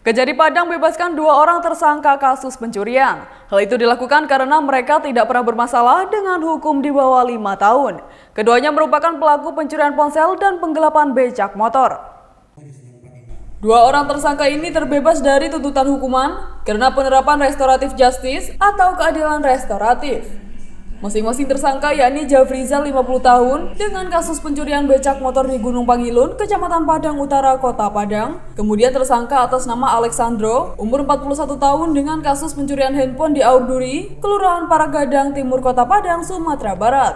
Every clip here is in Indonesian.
Kejari Padang bebaskan 2 orang tersangka kasus pencurian. Hal itu dilakukan karena mereka tidak pernah bermasalah dengan hukum di bawah 5 tahun. Keduanya merupakan pelaku pencurian ponsel dan penggelapan becak motor. 2 orang tersangka ini terbebas dari tuntutan hukuman karena penerapan restoratif justice atau keadilan restoratif. Masing-masing tersangka yakni Jafrizal 50 tahun dengan kasus pencurian becak motor di Gunung Pangilun, Kecamatan Padang Utara, Kota Padang. Kemudian tersangka atas nama Alexandro, umur 41 tahun dengan kasus pencurian handphone di Aurduri, Kelurahan Paragadang Timur, Kota Padang, Sumatera Barat.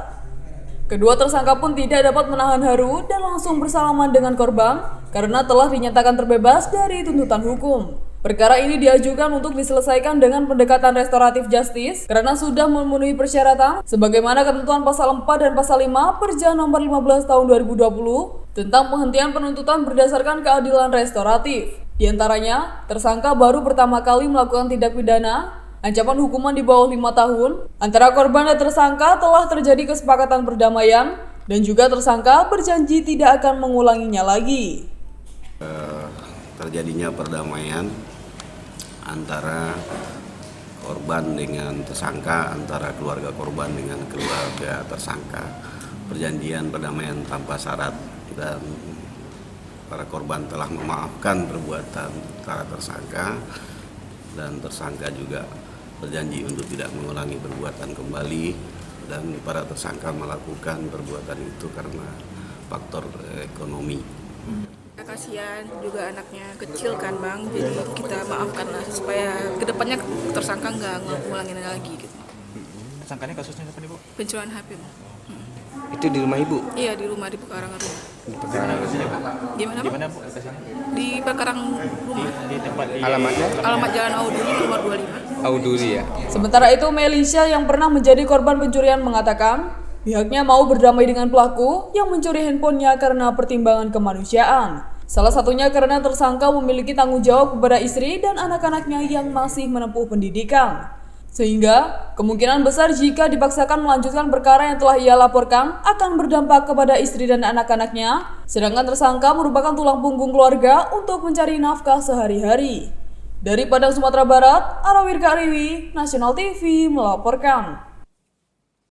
Kedua tersangka pun tidak dapat menahan haru dan langsung bersalaman dengan korban karena telah dinyatakan terbebas dari tuntutan hukum. Perkara ini diajukan untuk diselesaikan dengan pendekatan restoratif justice karena sudah memenuhi persyaratan sebagaimana ketentuan pasal 4 dan pasal 5 Perja nomor 15 tahun 2020 tentang penghentian penuntutan berdasarkan keadilan restoratif. Di antaranya, tersangka baru pertama kali melakukan tindak pidana, ancaman hukuman di bawah 5 tahun, antara korban dan tersangka telah terjadi kesepakatan perdamaian dan juga tersangka berjanji tidak akan mengulanginya lagi. Terjadinya perdamaian antara korban dengan tersangka, antara keluarga korban dengan keluarga tersangka. Perjanjian perdamaian tanpa syarat dan para korban telah memaafkan perbuatan para tersangka dan tersangka juga berjanji untuk tidak mengulangi perbuatan kembali dan para tersangka melakukan perbuatan itu karena faktor ekonomi. Kasihan juga anaknya kecil kan Bang, jadi kita maafkan lah supaya kedepannya tersangka nggak ngulangin lagi gitu. Tersangkanya kasusnya apa nih Bu? Pencurian HP Bang. Itu di rumah Ibu? Iya di rumah, di Pekarang rumah. Di Pekarang lokasinya Bu? Gimana Di mana Bu lokasinya? Di Pekarang rumah. Di tempat di Alamatnya? Alamat Jalan Auduri nomor 25. Auduri ya. Sementara itu, Melisha yang pernah menjadi korban pencurian mengatakan pihaknya mau berdamai dengan pelaku yang mencuri handphonenya karena pertimbangan kemanusiaan. Salah satunya karena tersangka memiliki tanggung jawab kepada istri dan anak-anaknya yang masih menempuh pendidikan. Sehingga kemungkinan besar jika dipaksakan melanjutkan perkara yang telah ia laporkan akan berdampak kepada istri dan anak-anaknya, sedangkan tersangka merupakan tulang punggung keluarga untuk mencari nafkah sehari-hari. Dari Padang, Sumatera Barat, Arawir Kariwi, Nasional TV melaporkan.